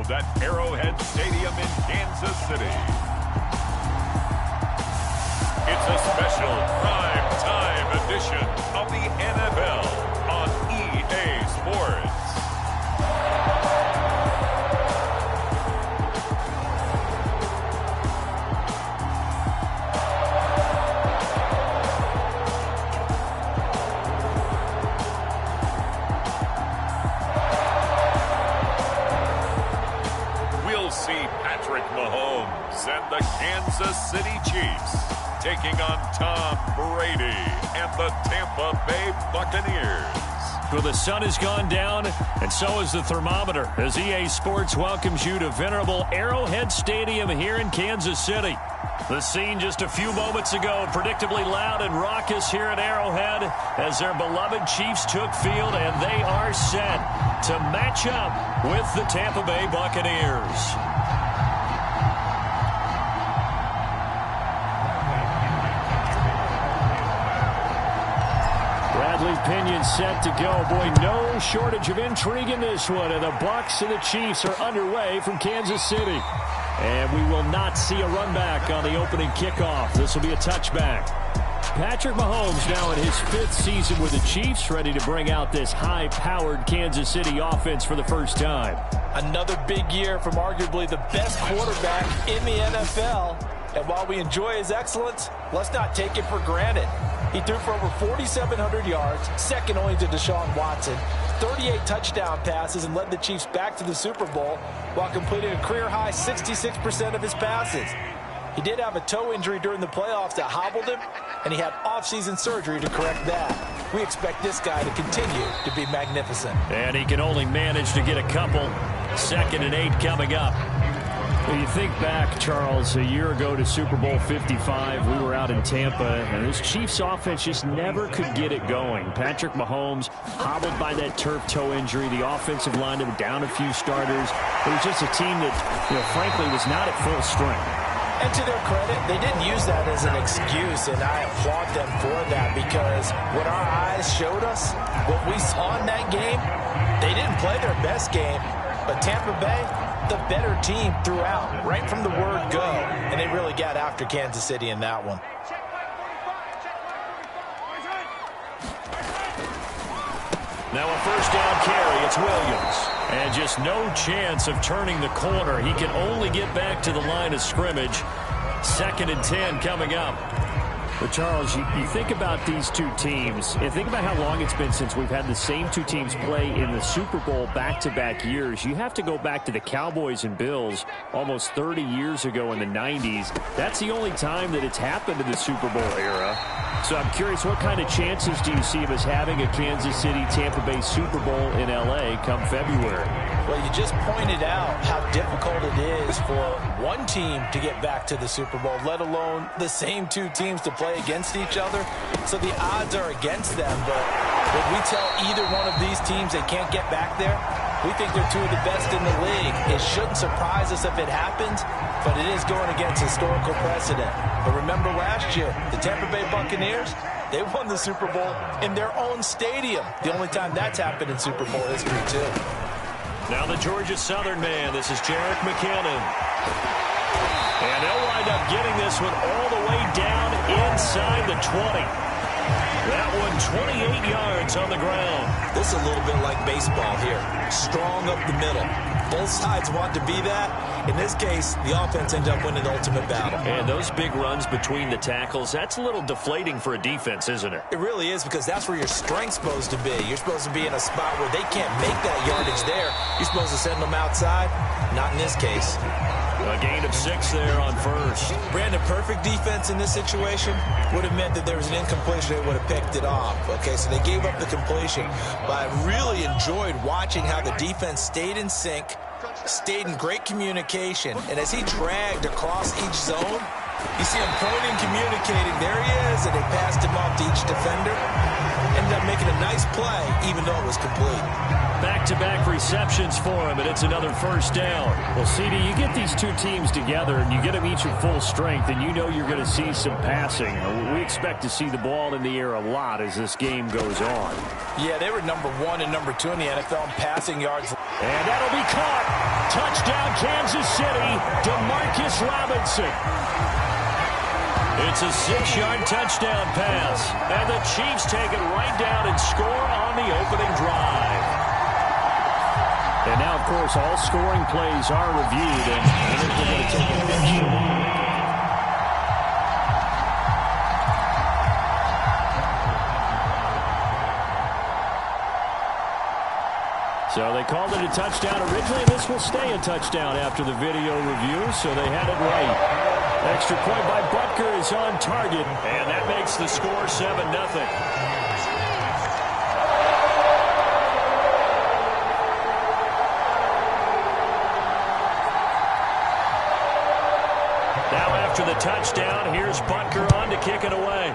field at Arrowhead Stadium in Kansas City. It's a special prime time edition of the NFL on EA Sports. We'll see Patrick Mahomes and the Kansas City Chiefs taking on Tom Brady and the Tampa Bay Buccaneers. Well, the sun has gone down, and so has the thermometer, as EA Sports welcomes you to venerable Arrowhead Stadium here in Kansas City. The scene just a few moments ago, predictably loud and raucous here at Arrowhead as their beloved Chiefs took field, and they are set to match up with the Tampa Bay Buccaneers. Pinion set to go. Boy, no shortage of intrigue in this one. And the Bucs and the Chiefs are underway from Kansas City. And we will not see a run back on the opening kickoff. This will be a touchback. Patrick Mahomes now in his 5th season with the Chiefs, ready to bring out this high-powered Kansas City offense for the first time. Another big year from arguably the best quarterback in the NFL. And while we enjoy his excellence, let's not take it for granted. He threw for over 4,700 yards, second only to Deshaun Watson, 38 touchdown passes, and led the Chiefs back to the Super Bowl while completing a career-high 66% of his passes. He did have a toe injury during the playoffs that hobbled him, and he had off-season surgery to correct that. We expect this guy to continue to be magnificent. And he can only manage to get a couple. 2nd and 8 coming up. Well, you think back, Charles, a year ago to Super Bowl 55, we were out in Tampa, and this Chiefs offense just never could get it going. Patrick Mahomes hobbled by that turf toe injury. The offensive line was down a few starters. It was just a team that, frankly, was not at full strength. And to their credit, they didn't use that as an excuse, and I applaud them for that, because what our eyes showed us, what we saw in that game, they didn't play their best game, but Tampa Bay, the better team throughout, right from the word go, and they really got after Kansas City in that one. Now a first down carry, it's Williams. And just no chance of turning the corner. He can only get back to the line of scrimmage. 2nd and 10 coming up. Well, Charles, you think about these two teams, and think about how long it's been since we've had the same two teams play in the Super Bowl back-to-back years. You have to go back to the Cowboys and Bills almost 30 years ago in the 90s. That's the only time that it's happened in the Super Bowl era. So I'm curious, what kind of chances do you see of us having a Kansas City-Tampa Bay Super Bowl in L.A. come February? Well, you just pointed out how difficult it is for one team to get back to the Super Bowl, let alone the same two teams to play against each other. So the odds are against them, but when we tell either one of these teams they can't get back there, we think they're two of the best in the league. It shouldn't surprise us if it happens, but it is going against historical precedent. But remember last year, the Tampa Bay Buccaneers, they won the Super Bowl in their own stadium. The only time that's happened in Super Bowl history, too. Now the Georgia Southern man, this is Jerick McKinnon. And they'll wind up getting this one all the way down inside the 20. That one 28 yards on the ground. This is a little bit like baseball here. Strong up the middle. Both sides want to be that. In this case, the offense ended up winning the ultimate battle. And those big runs between the tackles, that's a little deflating for a defense, isn't it? It really is, because that's where your strength's supposed to be. You're supposed to be in a spot where they can't make that yardage there. You're supposed to send them outside. Not in this case. A gain of 6 there on first. Brandon, perfect defense in this situation would have meant that there was an incompletion. They would have picked it off. Okay, so they gave up the completion. But I really enjoyed watching how the defense stayed in sync, stayed in great communication. And as he dragged across each zone, you see him pointing, communicating. There he is, and they passed him off to each defender. Ended up making a nice play, even though it was complete. Back-to-back receptions for him, and it's another first down. Well, CD, you get these two teams together, and you get them each at full strength, and you know you're going to see some passing. We expect to see the ball in the air a lot as this game goes on. Yeah, they were number 1 and number 2 in the NFL in passing yards And that'll be caught. Touchdown, Kansas City. DeMarcus Robinson. It's a 6-yard touchdown pass. And the Chiefs take it right down and score on the opening drive. And now, of course, all scoring plays are reviewed. And we're going to take an extra moment. So they called it a touchdown originally, and this will stay a touchdown after the video review, so they had it right. Extra point by Butker is on target, and that makes the score 7-0. Now after the touchdown, here's Butker on to kick it away.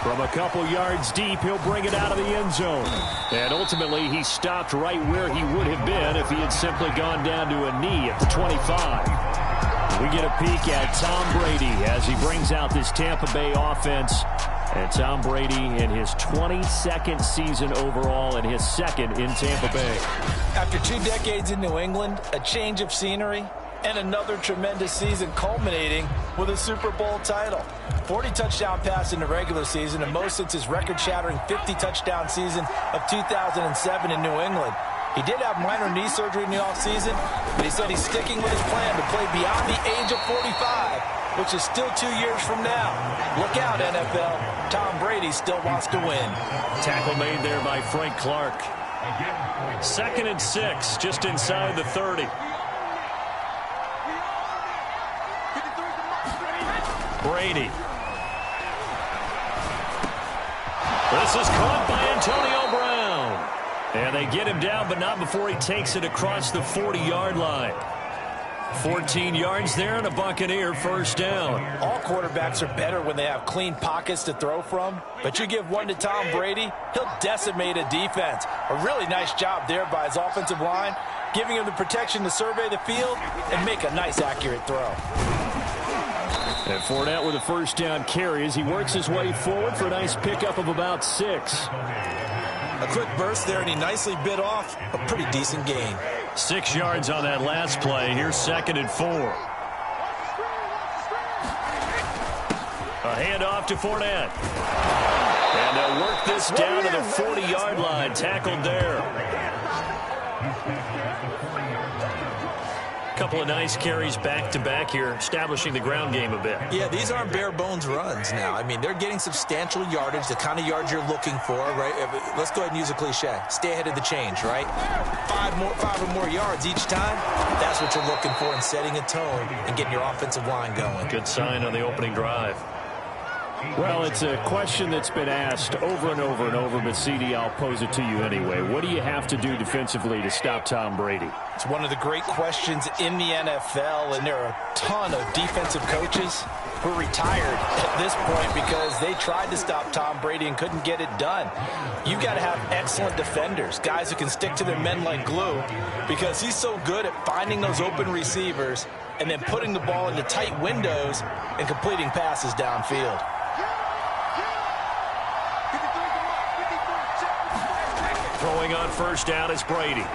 From a couple yards deep, he'll bring it out of the end zone. And ultimately, he stopped right where he would have been if he had simply gone down to a knee at the 25. We get a peek at Tom Brady as he brings out this Tampa Bay offense. And Tom Brady in his 22nd season overall and his second in Tampa Bay. After 2 decades in New England, a change of scenery, and another tremendous season culminating with a Super Bowl title. 40 touchdown pass in the regular season, and most since his record-shattering 50-touchdown season of 2007 in New England. He did have minor knee surgery in the offseason, but he said he's sticking with his plan to play beyond the age of 45, which is still 2 years from now. Look out, NFL. Tom Brady still wants to win. Tackle made there by Frank Clark. 2nd and 6, just inside the 30. Brady. This is caught by Antonio Brown. And they get him down, but not before he takes it across the 40-yard line. 14 yards there and a Buccaneer first down. All quarterbacks are better when they have clean pockets to throw from, but you give one to Tom Brady, he'll decimate a defense. A really nice job there by his offensive line, giving him the protection to survey the field and make a nice, accurate throw. And Fournette with a first down carry as he works his way forward for a nice pickup of about 6. A quick burst there, and he nicely bit off a pretty decent gain. 6 yards on that last play. Here's 2nd and 4. A handoff to Fournette. And they'll work this down to the 40-yard line. Tackled there. Couple of nice carries back-to-back here, establishing the ground game a bit. Yeah, these aren't bare-bones runs now. I mean, they're getting substantial yardage, the kind of yards you're looking for, right? Let's go ahead and use a cliche. Stay ahead of the change, right? 5 or more yards each time. That's what you're looking for in setting a tone and getting your offensive line going. Good sign on the opening drive. Well, it's a question that's been asked over and over and over, but CD, I'll pose it to you anyway. What do you have to do defensively to stop Tom Brady? It's one of the great questions in the NFL, and there are a ton of defensive coaches who are retired at this point because they tried to stop Tom Brady and couldn't get it done. You've got to have excellent defenders, guys who can stick to their men like glue, because he's so good at finding those open receivers and then putting the ball into tight windows and completing passes downfield. Throwing on first down is Brady.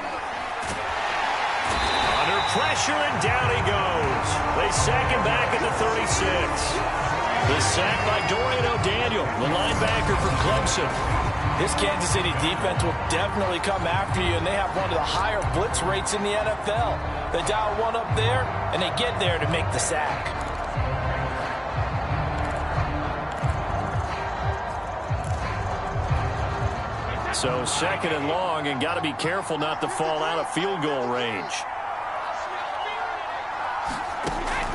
Under pressure, and down he goes. They sack him back at the 36. The sack by Dorian O'Daniel, the linebacker from Clemson. This Kansas City defense will definitely come after you, and they have one of the higher blitz rates in the NFL. They dial one up there, and they get there to make the sack. So 2nd and long, and got to be careful not to fall out of field goal range.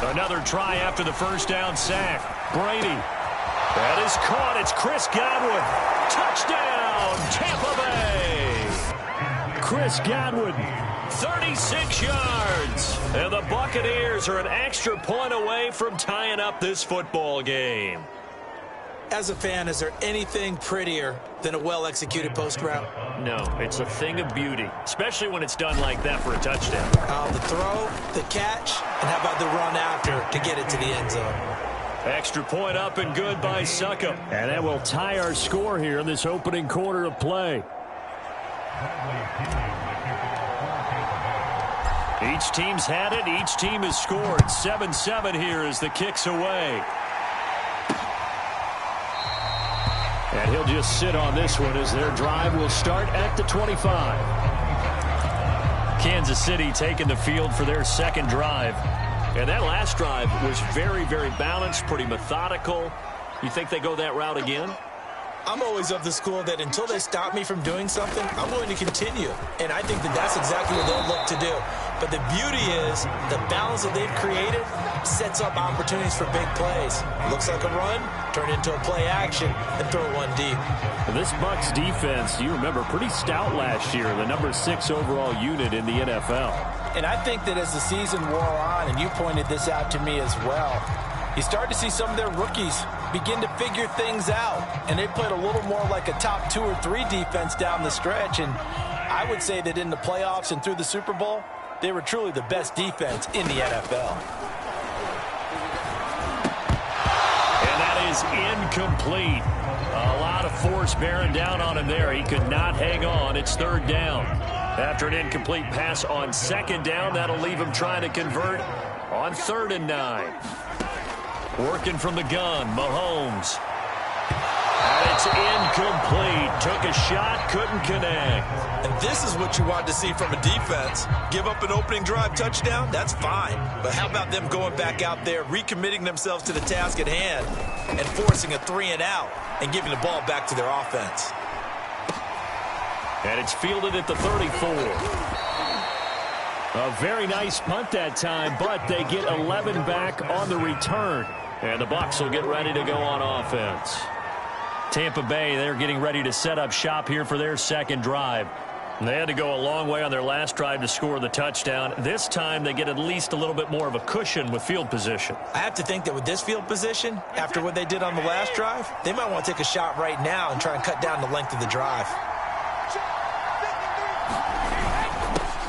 Another try after the first down sack. Brady. That is caught. It's Chris Godwin. Touchdown, Tampa Bay. Chris Godwin, 36 yards. And the Buccaneers are an extra point away from tying up this football game. As a fan, is there anything prettier than a well-executed post route? No, it's a thing of beauty, especially when it's done like that for a touchdown. The throw, the catch, and how about the run after to get it to the end zone? Extra point up and good by Succop. And that will tie our score here in this opening quarter of play. Each team's had it. Each team has scored. 7-7 here as the kick's away. And he'll just sit on this one as their drive will start at the 25. Kansas City taking the field for their second drive. And that last drive was very, very balanced, pretty methodical. You think they go that route again? I'm always of the school that until they stop me from doing something, I'm going to continue. And I think that that's exactly what they'll look to do. But the beauty is the balance that they've created sets up opportunities for big plays. Looks like a run, turn into a play action, and throw one deep. And this Bucs defense, you remember, pretty stout last year, the number 6 overall unit in the NFL. And I think that as the season wore on, and you pointed this out to me as well, you start to see some of their rookies begin to figure things out. And they played a little more like a top 2 or 3 defense down the stretch. And I would say that in the playoffs and through the Super Bowl, they were truly the best defense in the NFL. And that is incomplete. A lot of force bearing down on him there. He could not hang on. It's third down. After an incomplete pass on second down, that'll leave him trying to convert on 3rd and 9. Working from the gun, Mahomes. And it's incomplete. Took a shot, couldn't connect. And this is what you want to see from a defense. Give up an opening drive touchdown, that's fine. But how about them going back out there, recommitting themselves to the task at hand, and forcing a 3 and out, and giving the ball back to their offense. And it's fielded at the 34. A very nice punt that time, but they get 11 back on the return. And the Bucs will get ready to go on offense. Tampa Bay, they're getting ready to set up shop here for their second drive. And they had to go a long way on their last drive to score the touchdown. This time they get at least a little bit more of a cushion with field position. I have to think that with this field position, after what they did on the last drive, they might want to take a shot right now and try and cut down the length of the drive.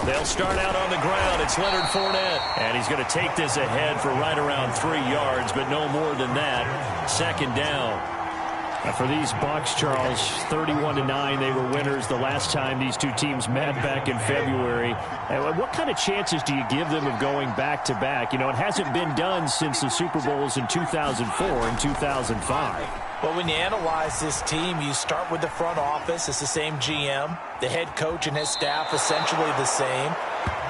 They'll start out on the ground. It's Leonard Fournette. And he's going to take this ahead for right around 3 yards, but no more than that. Second down. For these Bucs, Charles, 31-9, they were winners the last time these two teams met back in February. And what kind of chances do you give them of going back-to-back? You know, it hasn't been done since the Super Bowls in 2004 and 2005. Well, when you analyze this team, you start with the front office. It's the same GM. The head coach and his staff essentially the same.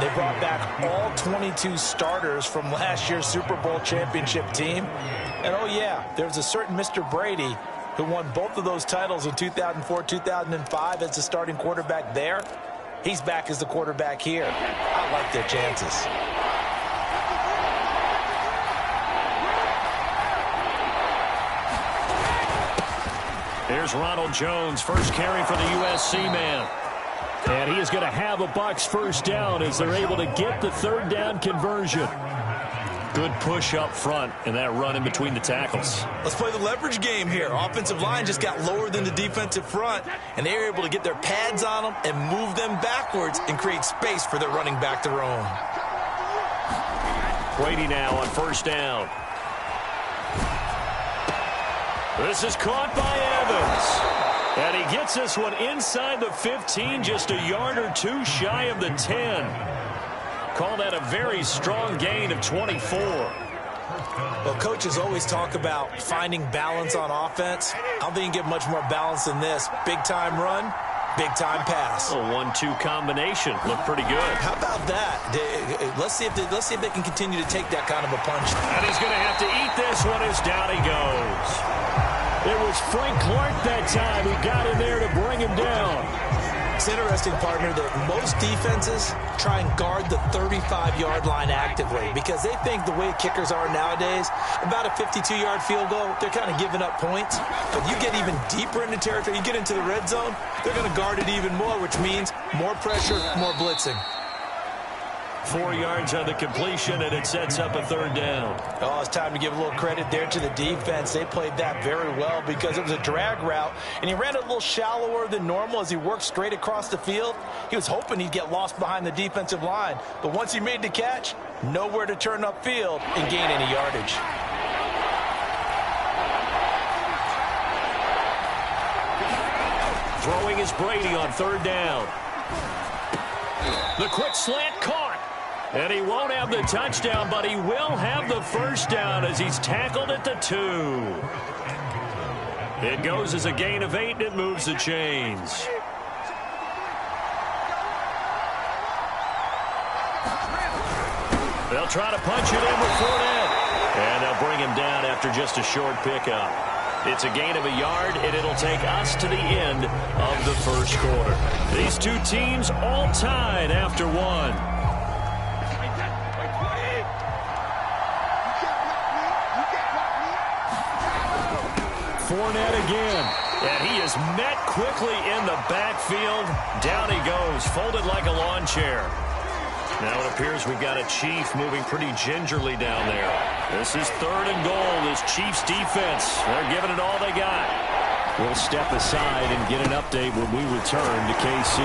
They brought back all 22 starters from last year's Super Bowl championship team. And, oh, yeah, there's a certain Mr. Brady who won both of those titles in 2004, 2005 as the starting quarterback there. He's back as the quarterback here. I like their chances. Here's Ronald Jones, first carry for the USC man. And he is going to have a Bucs first down as they're able to get the third down conversion. Good push up front and that run in between the tackles. Let's play the leverage game here. Offensive line just got lower than the defensive front, and they were able to get their pads on them and move them backwards and create space for their running back to roam. Brady now on first down. This is caught by Evans. And he gets this one inside the 15, just a yard or two shy of the 10. Call that a very strong gain of 24. Well, coaches always talk about finding balance on offense. I don't think you can get much more balance than this. Big-time run, big-time pass. A 1-2 combination. Looked pretty good. How about that? Let's see if they can continue to take that kind of a punch. And he's going to have to eat this one as down he goes. It was Frank Clark that time who got in there to bring him down. It's interesting, partner, that most defenses try and guard the 35-yard line actively because they think the way kickers are nowadays, about a 52-yard field goal, they're kind of giving up points. But you get even deeper into territory, you get into the red zone, they're going to guard it even more, which means more pressure, more blitzing. 4 yards on the completion, and it sets up a third down. Oh, it's time to give a little credit there to the defense. They played that very well because it was a drag route, and he ran it a little shallower than normal as he worked straight across the field. He was hoping he'd get lost behind the defensive line, but once he made the catch, nowhere to turn upfield and gain any yardage. Throwing is Brady on third down. The quick slant caught. And he won't have the touchdown, but he will have the first down as he's tackled at the 2. It goes as a gain of 8, and it moves the chains. They'll try to punch it in with Fournette. And they'll bring him down after just a short pickup. It's a gain of a yard, and it'll take us to the end of the first quarter. These two teams all tied after 1. Fournette again. And he is met quickly in the backfield. Down he goes, folded like a lawn chair. Now it appears we've got a Chief moving pretty gingerly down there. This is 3rd and goal. This Chiefs defense, they're giving it all they got. We'll step aside and get an update when we return to KC.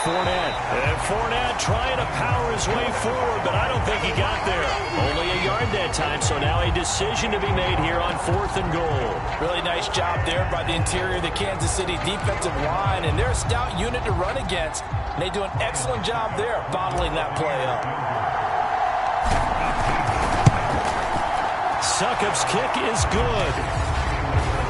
Fournette. And Fournette trying to power his way forward, but I don't think he got there. Only a yard that time, so now a decision to be made here on 4th and goal. Really nice job there by the interior of the Kansas City defensive line, and they're a stout unit to run against. And they do an excellent job there bottling that play up. Succop's kick is good.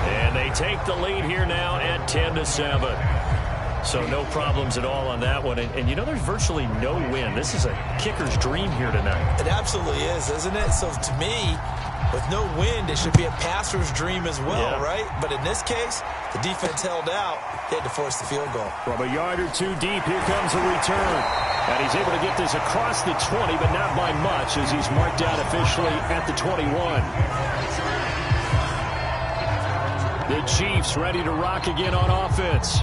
And they take the lead here now at 10-7. So no problems at all on that one. And you know, there's virtually no wind. This is a kicker's dream here tonight. It absolutely is, isn't it? So to me, with no wind, it should be a passer's dream as well, right? But in this case, the defense held out. They had to force the field goal. From a yard or 2 deep, here comes a return. And he's able to get this across the 20, but not by much as he's marked out officially at the 21. The Chiefs ready to rock again on offense.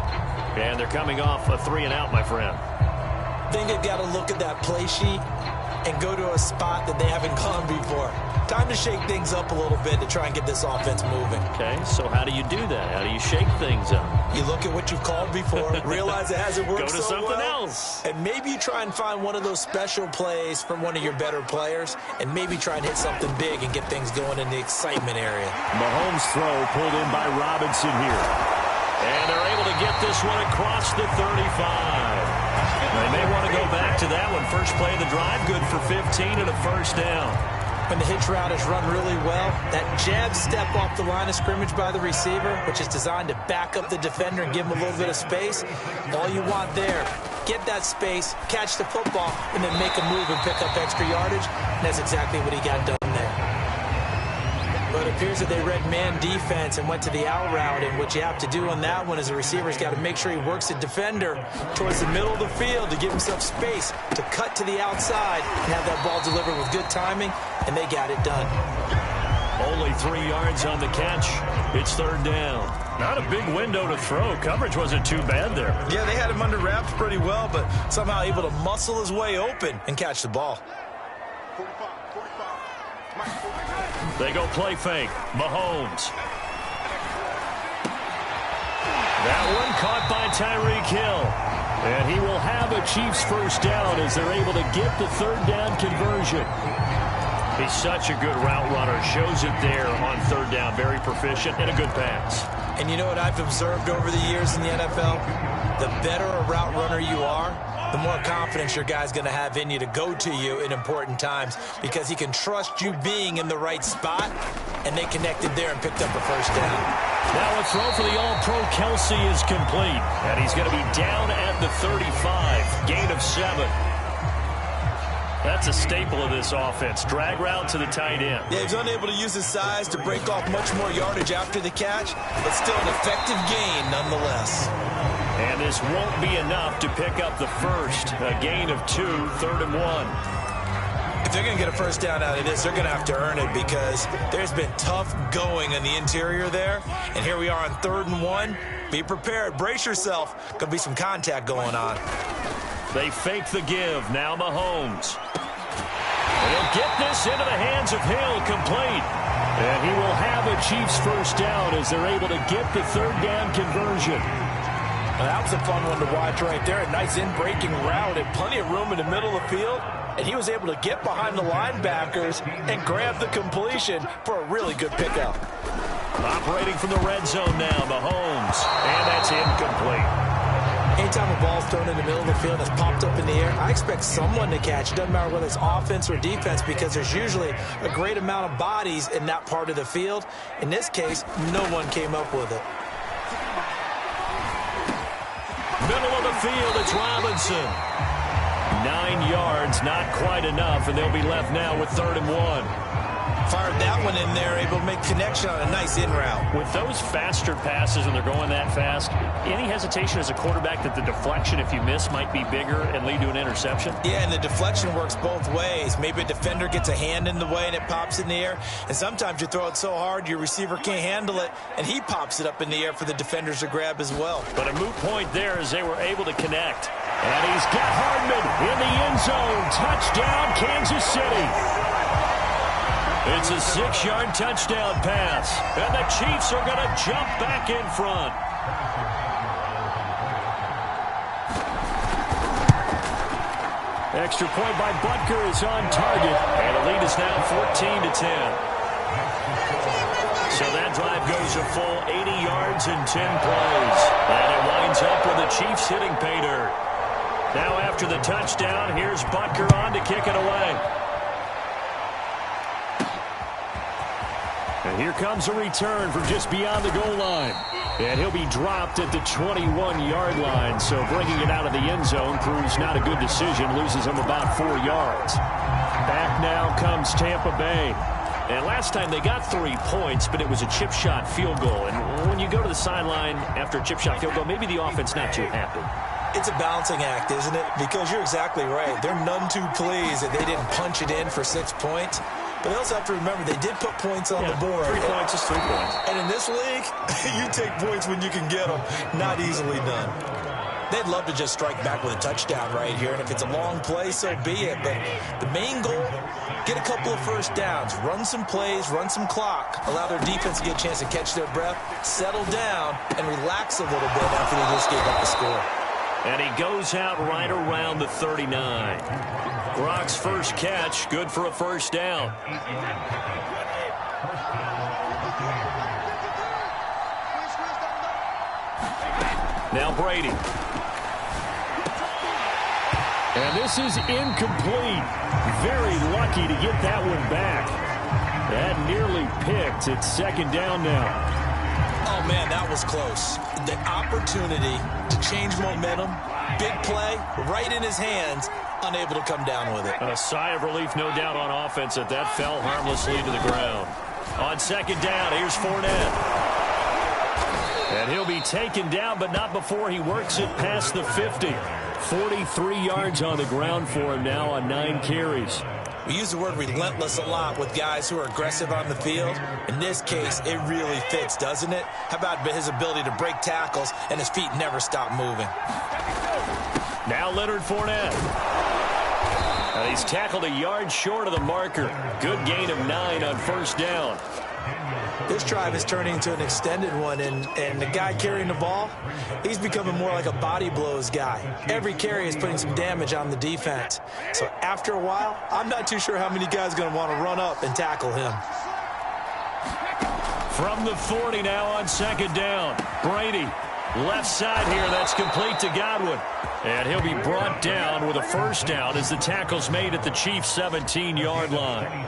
And they're coming off a 3-and-out, my friend. I think they've got to look at that play sheet and go to a spot that they haven't gone before. Time to shake things up a little bit to try and get this offense moving. Okay, so how do you do that? How do you shake things up? You look at what you've called before, realize it hasn't worked so well. Go to something else. And maybe you try and find one of those special plays from one of your better players, and maybe try and hit something big and get things going in the excitement area. Mahomes' throw pulled in by Robinson here. And they're able to get this one across the 35. They may want to go back to that one. First play of the drive, good for 15 and a first down. When the hitch route is run really well, that jab step off the line of scrimmage by the receiver, which is designed to back up the defender and give him a little bit of space, all you want there, get that space, catch the football, and then make a move and pick up extra yardage. And that's exactly what he got done there. But it appears that they read man defense and went to the out route, and what you have to do on that one is the receiver's got to make sure he works the defender towards the middle of the field to give himself space to cut to the outside and have that ball delivered with good timing, and they got it done. Only 3 yards on the catch. It's 3rd down. Not a big window to throw. Coverage wasn't too bad there. Yeah, they had him under wraps pretty well, but somehow able to muscle his way open and catch the ball. They go play fake. Mahomes. That one caught by Tyreek Hill. And he will have a Chiefs first down as they're able to get the 3rd down conversion. He's such a good route runner. Shows it there on 3rd down. Very proficient and a good pass. And you know what I've observed over the years in the NFL? The better a route runner you are, the more confidence your guy's going to have in you to go to you in important times because he can trust you being in the right spot, and they connected there and picked up a first down. Now a throw for the All-Pro Kelsey is complete, and he's going to be down at the 35, gain of 7. That's a staple of this offense. Drag route to the tight end. Yeah, he's unable to use his size to break off much more yardage after the catch, but still an effective gain nonetheless. And this won't be enough to pick up the first. A gain of 2, 3rd and 1. If they're going to get a first down out of this, they're going to have to earn it because there's been tough going in the interior there. And here we are on 3rd and 1. Be prepared. Brace yourself. Going to be some contact going on. They fake the give. Now Mahomes. They'll get this into the hands of Hill, complete. And he will have a Chiefs first down as they're able to get the 3rd down conversion. Well, that was a fun one to watch right there. A nice in-breaking route and plenty of room in the middle of the field. And he was able to get behind the linebackers and grab the completion for a really good pickup. Operating from the red zone now, Mahomes. And that's incomplete. Anytime a ball's thrown in the middle of the field that's popped up in the air, I expect someone to catch. It doesn't matter whether it's offense or defense because there's usually a great amount of bodies in that part of the field. In this case, no one came up with it. Middle of the field, it's Robinson. 9 yards, not quite enough, and they'll be left now with 3rd and 1. Fired that one in there, able to make connection on a nice in route. With those faster passes and they're going that fast, any hesitation as a quarterback that the deflection, if you miss, might be bigger and lead to an interception? Yeah, and the deflection works both ways. Maybe a defender gets a hand in the way and it pops in the air. And sometimes you throw it so hard your receiver can't handle it, and he pops it up in the air for the defenders to grab as well. But a moot point there as they were able to connect. And he's got Hardman in the end zone. Touchdown, Kansas City. It's a 6-yard touchdown pass. And the Chiefs are going to jump back in front. Extra point by Butker is on target. And the lead is now 14-10. So that drive goes a full 80 yards in 10 plays. And it winds up with the Chiefs hitting pay dirt. Now after the touchdown, here's Butker on to kick it away. And here comes a return from just beyond the goal line. And he'll be dropped at the 21-yard line. So bringing it out of the end zone proves not a good decision. Loses him about 4 yards. Back now comes Tampa Bay. And last time they got 3 points, but it was a chip shot field goal. And when you go to the sideline after a chip shot field goal, maybe the offense not too happy. It's a balancing act, isn't it? Because you're exactly right. They're none too pleased that they didn't punch it in for 6 points. But they also have to remember they did put points on the board. 3 points is 3 points. And in this league, you take points when you can get them. Not easily done. They'd love to just strike back with a touchdown right here. And if it's a long play, so be it. But the main goal, get a couple of first downs. Run some plays, run some clock. Allow their defense to get a chance to catch their breath, settle down, and relax a little bit after they just gave up the score. And he goes out right around the 39. Gronk's first catch, good for a first down. Now Brady. And this is incomplete. Very lucky to get that one back. That nearly picked. It's 2nd down now. Oh, man, that was close. The opportunity to change momentum, big play, right in his hands, unable to come down with it. A sigh of relief, no doubt, on offense that fell harmlessly to the ground. On 2nd down, here's Fournette. And he'll be taken down, but not before he works it past the 50. 43 yards on the ground for him now on 9 carries. We use the word relentless a lot with guys who are aggressive on the field. In this case, it really fits, doesn't it? How about his ability to break tackles and his feet never stop moving? Now Leonard Fournette. He's tackled a yard short of the marker. Good gain of 9 on 1st down. This drive is turning into an extended one, and the guy carrying the ball, he's becoming more like a body blows guy. Every carry is putting some damage on the defense. So after a while, I'm not too sure how many guys are going to want to run up and tackle him. From the 40 now on 2nd down. Brady, left side here, that's complete to Godwin. And he'll be brought down with a first down as the tackle's made at the Chiefs' 17-yard line.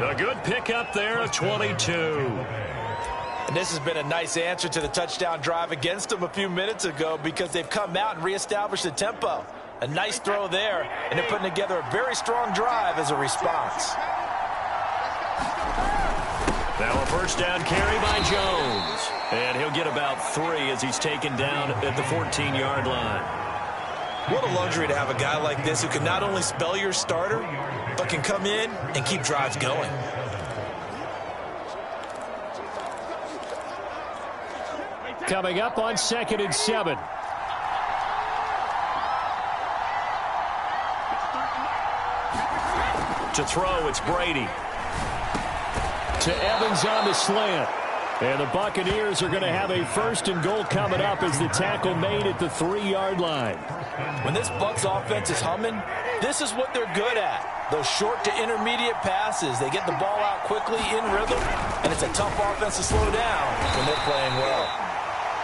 A good pickup there of 22. And this has been a nice answer to the touchdown drive against them a few minutes ago because they've come out and reestablished the tempo. A nice throw there, and they're putting together a very strong drive as a response. Now a first down carry by Jones. And he'll get about 3 as he's taken down at the 14-yard line. What a luxury to have a guy like this who can not only spell your starter, but can come in and keep drives going. Coming up on 2nd and 7. To throw, it's Brady. To Evans on the slant. And the Buccaneers are going to have a 1st and goal coming up as the tackle made at the 3-yard line. When this Bucs offense is humming, this is what they're good at. Those short to intermediate passes. They get the ball out quickly in rhythm, and it's a tough offense to slow down when they're playing well.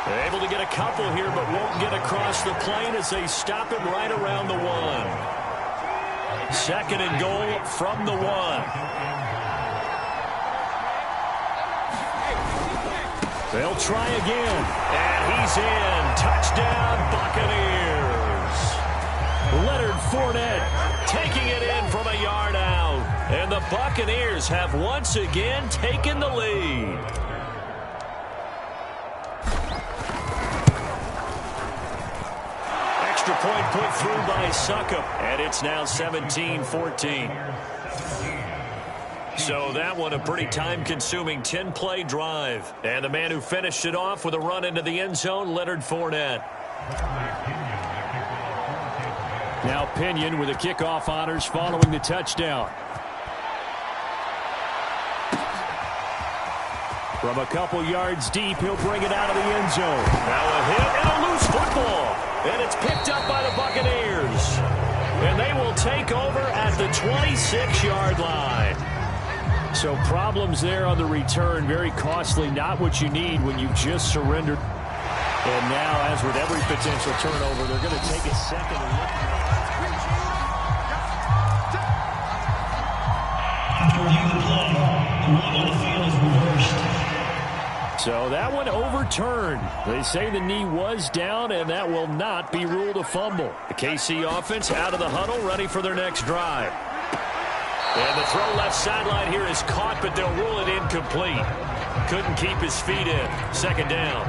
They're able to get a couple here, but won't get across the plane as they stop him right around the 1. Second and goal from the 1. They'll try again. And he's in. Touchdown, Buccaneers. Leonard Fournette taking it in from a yard out. And the Buccaneers have once again taken the lead. Extra point put through by Succop. And it's now 17-14. So that one a pretty time-consuming 10-play drive. And the man who finished it off with a run into the end zone, Leonard Fournette. Now Pinion with the kickoff honors following the touchdown. From a couple yards deep, he'll bring it out of the end zone. Now a hit and a loose football. And it's picked up by the Buccaneers. And they will take over at the 26-yard line. So problems there on the return, very costly, not what you need when you've just surrendered. And now, as with every potential turnover, they're going to take a second and look. So that one overturned. They say the knee was down, and that will not be ruled a fumble. The KC offense out of the huddle, ready for their next drive. And the throw left sideline here is caught, but they'll rule it incomplete. Couldn't keep his feet in. Second down.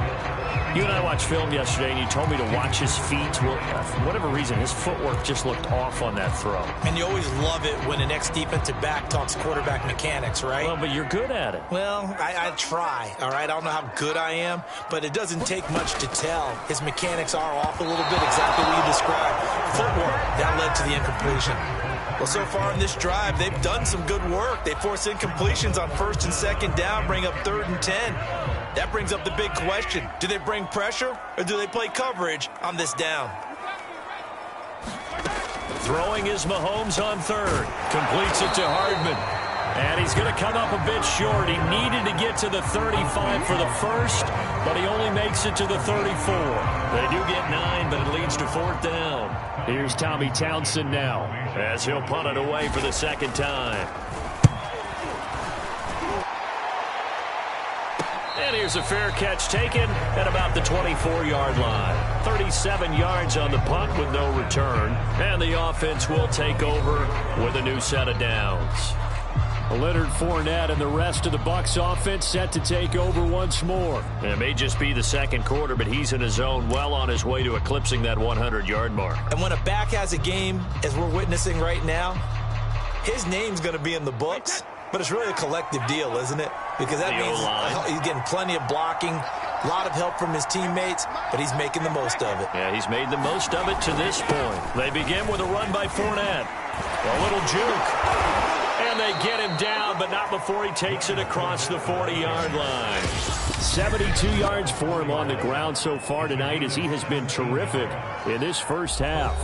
You and I watched film yesterday, and you told me to watch his feet. Well, for whatever reason, his footwork just looked off on that throw. And you always love it when an ex-defensive back talks quarterback mechanics, right? Well, but you're good at it. Well, I try, all right? I don't know how good I am, but it doesn't take much to tell. His mechanics are off a little bit, exactly what you described. Footwork, that led to the incompletion. Well, so far in this drive, they've done some good work. They force incompletions on first and second down, bring up 3rd and 10. That brings up the big question. Do they bring pressure, or do they play coverage on this down? Throwing is Mahomes on 3rd. Completes it to Hardman. And he's going to come up a bit short. He needed to get to the 35 for the first, but he only makes it to the 34. They do get 9, but it leads to 4th down. Here's Tommy Townsend now, as he'll punt it away for the second time. And here's a fair catch taken at about the 24-yard line. 37 yards on the punt with no return. And the offense will take over with a new set of downs. Leonard Fournette and the rest of the Bucs offense set to take over once more. It may just be the second quarter, but he's in his zone, well on his way to eclipsing that 100-yard mark. And when a back has a game, as we're witnessing right now, his name's going to be in the books. But it's really a collective deal, isn't it? Because that means he's getting plenty of blocking, a lot of help from his teammates, but he's making the most of it. Yeah, he's made the most of it to this point. They begin with a run by Fournette. A little juke. And they get him down, but not before he takes it across the 40-yard line. 72 yards for him on the ground so far tonight as he has been terrific in this first half.